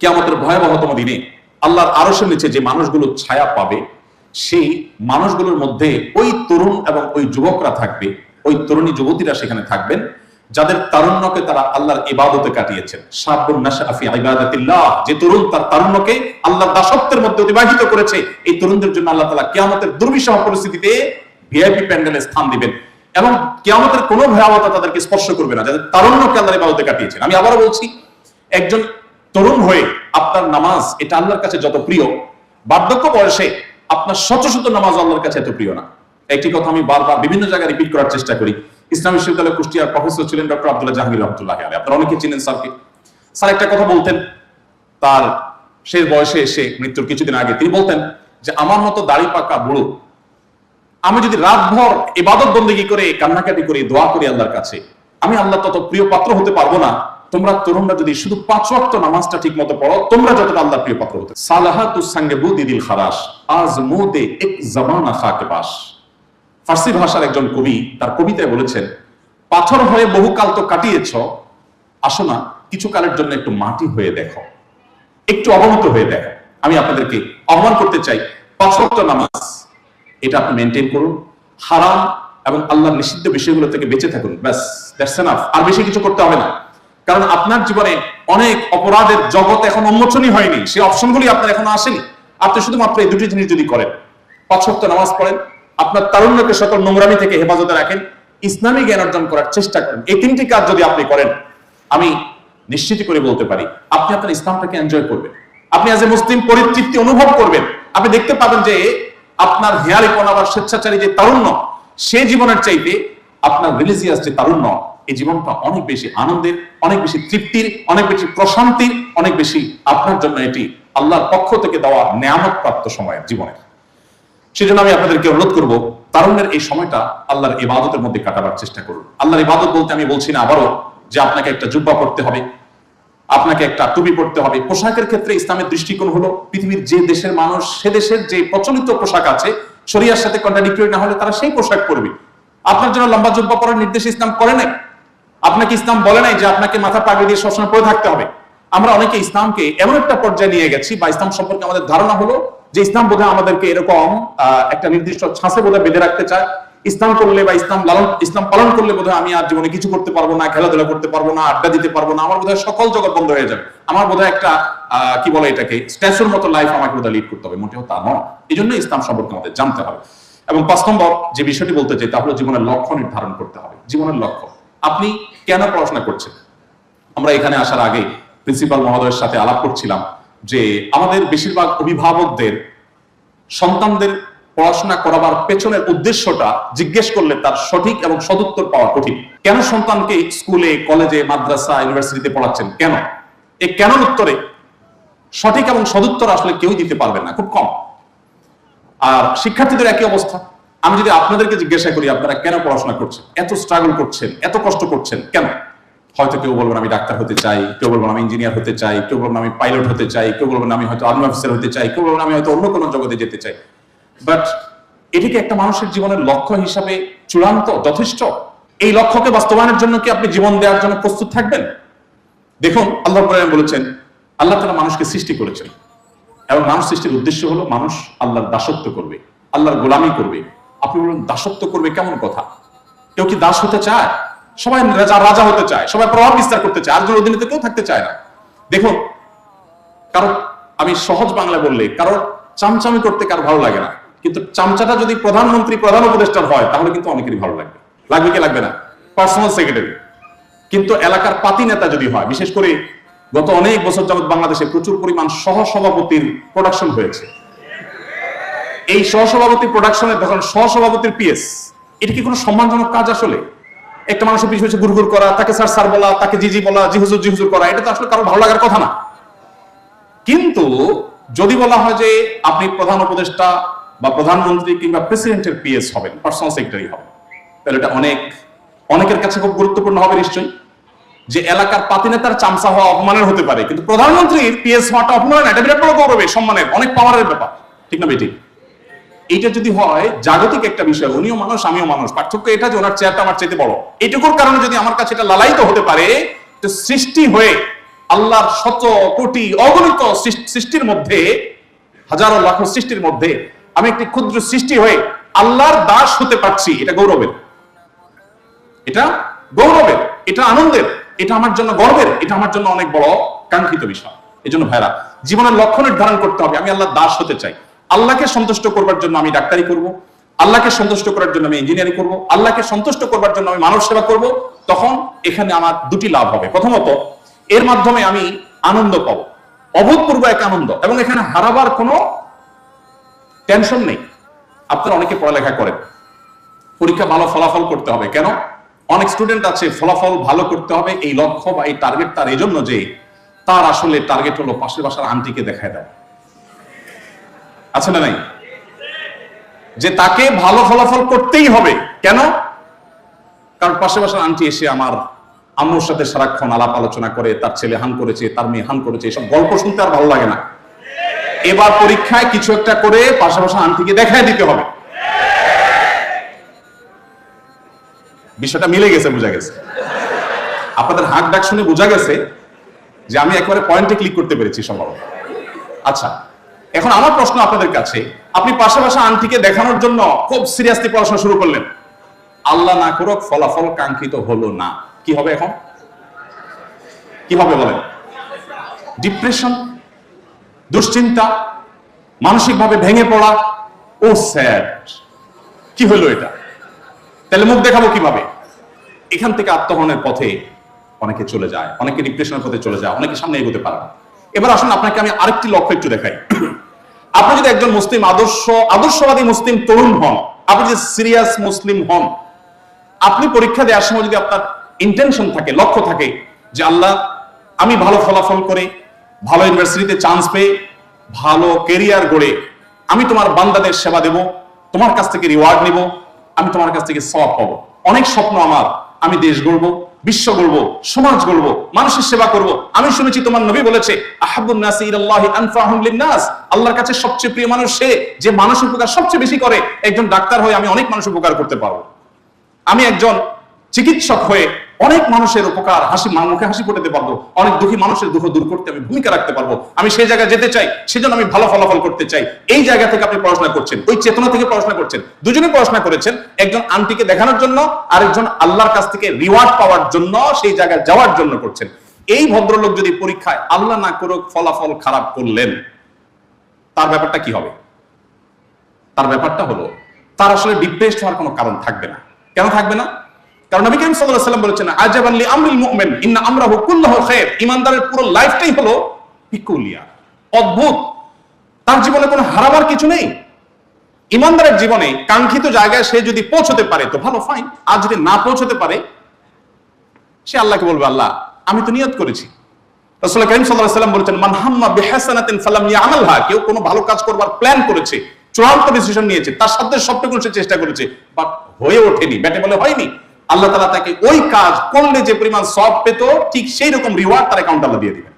কিয়ামতের ভয়াবহতম দিনে আল্লাহর আরশের নিচে যে মানুষগুলো ছায়া পাবে, সেই মানুষগুলোর মধ্যে ওই তরুণ এবং ওই যুবকরা থাকবে, ওই তরুণী যুবতীরা সেখানে থাকবেন যাদের তারুণ্যকে তারা আল্লাহর ইবাদতে কাটিয়েছেন। শাবুন নাশআ ফি ইবাদাতিল্লাহ, যে তরুণ তার তারুণ্যকে আল্লাহর দাসত্বের মধ্যে অতিবাহিত করেছে, এই তরুণদের জন্য আল্লাহ তাআলা কিয়ামতের দুর্বিষহ পরিস্থিতিতে ভিআইপি প্যান্ডেলে স্থান দিবেন এবং কিয়ামতের কোনো ভয়াবহতা তাদেরকে স্পর্শ করবে না, যাদের তারুণ্যকে আল্লাহর ইবাদতে কাটিয়েছেন। আমি আবারও বলছি, একজন তরুণ হয়ে আপনার নামাজ এটা আল্লাহর কাছে যত প্রিয়, বার্ধক্য বয়সে আপনার শত শত নামাজ আল্লাহর কাছে এত প্রিয় না। একটি কথা আমি বারবার বিভিন্ন জায়গায় রিপিট করার চেষ্টা করি। ইসলামী বিশ্ববিদ্যালয় কুষ্টিয়ার প্রফেসর ছিলেন ডক্টর আব্দুল্লাহ জাহাঙ্গীর রহমতুল্লাহ আলাইহি। আপনারা অনেকে চিনেন স্যারকে। স্যার একটা কথা বলতেন, তার শেষ বয়সে এসে মৃত্যুর কিছুদিন আগে তিনি বলতেন যে আমার মতো দাড়ি পাকা বুড়ো আমি যদি রাতভর ইবাদত বন্দেগী করে কান্নাকাটি করি, দোয়া করি আল্লাহর কাছে, আমি আল্লাহ তত প্রিয় পাত্র হতে পারবো না। তোমরা তরুণরা যদি শুধু 5 ওয়াক্ত নামাজটা ঠিক মতো পড়ো, তোমরা যতটা আল্লাহর প্রিয় পাত্র হতে। সালাহাতুস সঙ্গে বুদিদিল খারাস আজ মুদে এক জামানা খাকে বাস। ফার্সি ভাষার একজন কবি তার কবিতায় বলেছেন, পাথর হয়ে বহুকাল তো কাটিয়েছ, আসো না কিছু কালের জন্য একটু মাটি হয়ে দেখো, একটু অবনত হয়ে দেখো। আমি আপনাদেরকে আহ্বান করতে চাই, 5 ওয়াক্ত নামাজ এটা আপনি মেনটেন করুন, হারাম এবং আল্লাহর নিষিদ্ধ বিষয়গুলো থেকে বেঁচে থাকুন, ব্যাস, দ্যাটস এনাফ। আর বেশি কিছু করতে হবে না, কারণ আপনার জীবনে অনেক অপরাধের জগৎ এখন উন্মোচনই হয়নি, সেই অপশনগুলি আপনার এখনো আসেনি। আপনি শুধুমাত্র এই দুটি জিনিস যদি করেন, 5 ওয়াক্ত নামাজ পড়েন, আপনার তারুণ্যকে সকল নোংরামি থেকে হেফাজতে রাখেন, ইসলামী জ্ঞান অর্জন করার চেষ্টা করেন, এই 3টি কাজ যদি আপনি করেন, আমি নিশ্চিত করে বলতে পারি আপনি আপনার ইসলামটাকে এনজয় করবেন, আপনি অ্যাজ এ মুসলিম পরিতৃপ্তি অনুভব করবেন। আপনি দেখতে পাবেন যে আপনার হেয়ালিপনা বা স্বেচ্ছাচারী যে তারুণ্য, সে জীবনের চাইতে আপনার রিলিজিয়াস যে তারুণ্য, এই জীবনটা অনেক বেশি আনন্দের, অনেক বেশি তৃপ্তির, অনেক বেশি প্রশান্তির, অনেক বেশি আপনার জন্য এটি আল্লাহর পক্ষ থেকে দেওয়া নেয়ামত প্রাপ্ত সময়ের জীবনের। সেজন্য আমি আপনাদেরকে অনুরোধ করব, তারুণ্যের এই সময়টা আল্লাহর ইবাদতের মধ্যে কাটাবার চেষ্টা করুন। আল্লাহর ইবাদত বলতে আমি বলছি না আবারও যে আপনাকে একটা জুব্বা পড়তে হবে, আপনাকে একটা টুপি পড়তে হবে। পোশাকের ক্ষেত্রে ইসলামের দৃষ্টিকোণ হলো পৃথিবীর যে দেশের মানুষ, সে দেশের যে প্রচলিত পোশাক আছে, শরিয়ার সাথে কন্ট্রাডিক্টরি না হলে তারা সেই পোশাক পরবে। আপনার জন্য লম্বা জুব্বা পরার নির্দেশ ইসলাম করে নাই। আপনাকে ইসলাম বলে নাই যে আপনাকে মাথা পাগড়ি দিয়ে সবসময় পরে থাকতে হবে। আমরা অনেকে ইসলামকে এমন একটা পর্যায়ে নিয়ে গেছি, বা ইসলাম সম্পর্কে আমাদের ধারণা হলো যে ইসলাম বোধহয় আমাদেরকে এরকম একটা নির্দিষ্ট ছাঁচে বোধহয় বেঁধে রাখতে চায়। ইসলাম করলে বা ইসলাম পালন করলে বোধহয় আমি আর জীবনে কিছু করতে পারবো না, খেলাধুলা করতে পারবো না, আড্ডা দিতে পারবো না, আমার বোধহয় সকল জগৎ বন্ধ হয়ে যাবে, আমার বোধহয় একটা কি বলে এটাকে স্ট্যাচুর মতো লাইফ আমাকে বোধহয় লিড করতে হবে। মোটেও তা নয়। এই জন্য ইসলাম সম্পর্কে আমাদের জানতে হবে। এবং 5 নম্বর যে বিষয়টি বলতে চাই তা হলো জীবনের লক্ষ্য নির্ধারণ করতে হবে। জীবনের লক্ষ্য, আপনি কেন পড়াশোনা করছেন? আমরা এখানে আসার আগে প্রিন্সিপাল মহোদয়ের সাথে আলাপ করছিলাম যে আমাদের বেশিরভাগ অভিভাবকদের সন্তানদের পড়াশোনা করাবার পেছনের উদ্দেশ্যটা জিজ্ঞেস করলে তার সঠিক এবং সদুত্তর পাওয়া কঠিন। কেন সন্তানকে স্কুলে, কলেজে, মাদ্রাসা, ইউনিভার্সিটিতে পড়াচ্ছেন, কেন? এই কেন উত্তরে সঠিক এবং সদুত্তর আসলে কেউই দিতে পারবেন না, খুব কম। আর শিক্ষার্থীদের একই অবস্থা। আমি যদি আপনাদেরকে জিজ্ঞাসা করি আপনারা কেন পড়াশোনা করছেন, এত স্ট্রাগল করছেন, এত কষ্ট করছেন, কেন? হয়তো কেউ বলবেন আমি ডাক্তার হতে চাই, কেউ বলবেন আমি ইঞ্জিনিয়ার হতে চাই, কেউ বলবেন আমি পাইলট হতে চাই, কেউ বলবেন আমি হয়তো আর্মি অফিসার হতে চাই, কেউ বলবেন আমি হয়তো অন্য কোনো জগতে যেতে চাই। বাট এটিকে একটা মানুষের জীবনের লক্ষ্য হিসাবে চূড়ান্ত যথেষ্ট? এই লক্ষ্যকে বাস্তবায়নের জন্য কি আপনি জীবন দেওয়ার জন্য প্রস্তুত থাকবেন? দেখুন, আল্লাহ কোরআনে বলেছেন আল্লাহ তাআলা মানুষকে সৃষ্টি করেছেন এবং মানুষ সৃষ্টির উদ্দেশ্য হলো মানুষ আল্লাহর দাসত্ব করবে, আল্লাহর গোলামি করবে। আপনি বলুন দাসত্ব করবে, কেমন কথা? কেউ কি দাস হতে চায়? সবাই রাজা হতে চায়, সবাই প্রভাব বিস্তার করতে চায়, আরেকজনের অধীনে কেউ থাকতে চায় না। দেখুন, কারো, আমি সহজ বাংলা বললে, কারো চামচামি করতে কারো ভালো লাগে না, কিন্তু চামচাটা যদি প্রধানমন্ত্রী, প্রধান উপদেষ্টার হয় তাহলে কিন্তু অনেকেরই ভালো লাগবে। লাগবে কি লাগবে না? Personal secretary. কিন্তু এলাকার পাতি নেতা যদি হয়, বিশেষ করে গত অনেক বছর যাবত বাংলাদেশে প্রচুর পরিমাণ সহসভাপতির প্রোডাকশন হয়েছে। এই সহসভাপতি প্রোডাকশনে দেখুন সহসভাপতির পিএস, এটা কি কোনো সম্মানজনক কাজ? আসলে একটা মানুষের পিছু পিছু ঘুরঘুর করা, তাকে স্যার স্যার বলা, তাকে জিজি বলা, জি হুজুর করা, এটা তো আসলে কারো ভালো লাগার কথা না। কিন্তু যদি বলা হয় যে আপনি প্রধান উপদেষ্টা বা প্রধানমন্ত্রী কিংবা প্রেসিডেন্টের পিএস হবেন, পার্সোনাল সেক্রেটারি হবেন, তাহলে এটা অনেকের কাছে খুব গুরুত্বপূর্ণ হবে নিশ্চয়ই। যে এলাকার পাতি নেতার চামচা হওয়া অপমানের হতে পারে, কিন্তু প্রধানমন্ত্রীর পিএস হওয়াটা অপমান না, এটা বিরাট বড় গৌরবের, সম্মানের, অনেক পাওয়ারের ব্যাপার, ঠিক না বেঠিক? এইটা যদি হয় জাগতিক একটা বিষয়, উনিও মানুষ আমিও মানুষ, পার্থক্য এটা যে ওনার চেয়ারটা আমার চাইতে বড়, এইটুকুর কারণে যদি আমার কাছে এটা লালায়িত হতে পারে, তো সৃষ্টি হয়ে আল্লাহর শত কোটি অগণিত সৃষ্টির মধ্যে, হাজারো লাখো সৃষ্টির মধ্যে আমি একটি ক্ষুদ্র সৃষ্টি হয়ে আল্লাহর দাস হতে পারছি, এটা গৌরবের, এটা গৌরবের, এটা আনন্দের, এটা আমার জন্য গর্বের, এটা আমার জন্য অনেক বড় কাঙ্ক্ষিত বিষয়। এই জন্য ভাইরা, জীবনের লক্ষ্য নির্ধারণ করতে হবে। আমি আল্লাহর দাস হতে চাই। আল্লাহকে সন্তুষ্ট করবার জন্য আমি ডাক্তারি করব, আল্লাহকে সন্তুষ্ট করার জন্য আমি ইঞ্জিনিয়ারিং করব, আল্লাহকে সন্তুষ্ট করবার জন্য আমি মানব সেবা করব। তখন এখানে আমার দুটি লাভ হবে। প্রথমত, এর মাধ্যমে আমি আনন্দ পাবো, অভূতপূর্ব এক আনন্দ, এবং এখানে হারাবার কোনো টেনশন নেই। আপনারা অনেকে পড়ালেখা করেন, পরীক্ষা ভালো ফলাফল করতে হবে। কেন? অনেক স্টুডেন্ট আছে ফলাফল ভালো করতে হবে এই লক্ষ্য বা এই টার্গেট তার এই জন্য যে তার আসলে টার্গেট হলো পাশের বাসার আন্টিকে দেখায় দেয়, আছে না নাই? যে তাকে ভালো ফলাফল করতেই হবে। কেন? কারণ পাশের বাসার আন্টি এসে আমার আম্মুর সাথে সারাক্ষণ আলাপ আলোচনা করে, তার ছেলে হান করেছে, তার মেয়ে হান করেছে, এসব গল্প শুনতে আর ভালো লাগে না। এবার পরীক্ষায় কিছু একটা করে পাশের বাসার আন্টিকে দেখায় দিতে হবে। বিষয়টা মিলে গেছে, বোঝা গেছে? আপনাদের হাঁক ডাক শুনে বোঝা গেছে যে আমি একবারে পয়েন্টে ক্লিক করতে পেরেছি সম্ভবত। আচ্ছা, এখন আমার প্রশ্ন আপনাদের কাছে, আপনি পাশাপাশি আন্টিকে দেখানোর জন্য খুব সিরিয়াসলি পড়াশোনা শুরু করলেন, আল্লাহ না করুক ফলাফল কাঙ্ক্ষিত হলো না, কি হবে? এখন কি হবে বলেন? ডিপ্রেশন, দুশ্চিন্তা, মানসিকভাবে ভেঙে পড়া। ও স্যাড, কি হলো এটা? তাহলে মুখ দেখাবো কিভাবে? এখান থেকে আত্মহননের পথে অনেকে চলে যায়, অনেকে ডিপ্রেশনের পথে চলে যায়, অনেকে সামনে এগোতে পারে না। এবার আসুন আপনাকে আমি আরেকটি লক্ষ্য একটু দেখাই। আপনি যদি একজন মুসলিম আদর্শবাদী মুসলিম তরুণ হন, আপনি যদি সিরিয়াস মুসলিম হন, আপনি পরীক্ষা দেওয়ার সময় যদি আপনার ইন্টেনশন থাকে, লক্ষ্য থাকে যে আল্লাহ, আমি ভালো ফলাফল করে ভালো ইউনিভার্সিটিতে চান্স পেয়ে ভালো ক্যারিয়ার গড়ে আমি তোমার বান্দাদের সেবা দেব, তোমার কাছ থেকে রিওয়ার্ড নিব, আমি তোমার কাছ থেকে সওয়াব পাবো। অনেক স্বপ্ন আমার, আমি দেশ গড়বো, বিশ্ব গড়বো, সমাজ গড়বো, মানুষের সেবা করব। আমি শুনেছি তোমার নবী বলেছে, আহাব্বুন নাসি ইলাল্লাহি আনফাহুম লিন-নাস, আল্লাহর কাছে সবচেয়ে প্রিয় মানুষ সে যে মানুষের উপকার সবচেয়ে বেশি করে। একজন ডাক্তার হয়ে আমি অনেক মানুষের উপকার করতে পারবো। আমি একজন চিকিৎসক হয়ে অনেক মানুষের উপকার, মুখে হাসি ফোটাতে পারবো, অনেক দুঃখী মানুষের দুঃখ দূর করতে আমি ভূমিকা রাখতে পারবো। আমি সেই জায়গায় যেতে চাই, সেজন্য আমি ভালো ফলাফল করতে চাই। এই জায়গা থেকে আপনি পড়াশোনা করছেন, ওই চেতনা থেকে পড়াশোনা করছেন। দুজনেই পড়াশোনা করেছেন, একজন আন্টিকে দেখানোর জন্য, আরেকজন আল্লাহর কাছ থেকে রিওয়ার্ড পাওয়ার জন্য, সেই জায়গায় যাওয়ার জন্য করছেন। এই ভদ্রলোক যদি পরীক্ষায় আল্লাহ না করুক ফলাফল খারাপ করলেন, তার ব্যাপারটা কি হবে? তার ব্যাপারটা হলো তার আসলে ডিপ্রেসড হওয়ার কোনো কারণ থাকবে না। কেন থাকবে না? কারণ নবী করিম সাল্লাল্লাহু আলাইহি ওয়াসাল্লাম বলেছেন, আজাবান লি আমরিল মুমিন ইন্না আমরাহু কুল্লুহু খায়র। ইমানদারের পুরো লাইফটাই হলো পিকুলিয়া, অদ্ভুত। তার জীবনে কোনো হারাবার কিছু নেই। ইমানদারের জীবনে কাঙ্ক্ষিত জায়গায় সে যদি পৌঁছতে পারে তো ভালো, ফাইন। আর যদি না পৌঁছতে পারে, সে আল্লাহকে বলবে, আল্লাহ আমি তো নিয়ত করেছি। রাসূল করিম সাল্লাল্লাহু আলাইহি ওয়াসাল্লাম বলেছেন, মান হাম্মা বিহাসানাতিন ফালাম ইয়ামালহা, কেউ কোনো ভালো কাজ করবার প্ল্যান করেছে, চূড়ান্ত ডিসিশন নিয়েছে, তার সাধ্যের সবটুকু সে চেষ্টা করেছে, বাট হয়ে ওঠেনি, ব্যাটে বলে হয়নি, আল্লাহ তাআলা তাকে ওই কাজ করলে যে পরিমাণ সওয়াব পেত, ঠিক সেই রকম রিওয়ার্ড তার অ্যাকাউন্টে আল্লাহ দিয়ে দিবেন।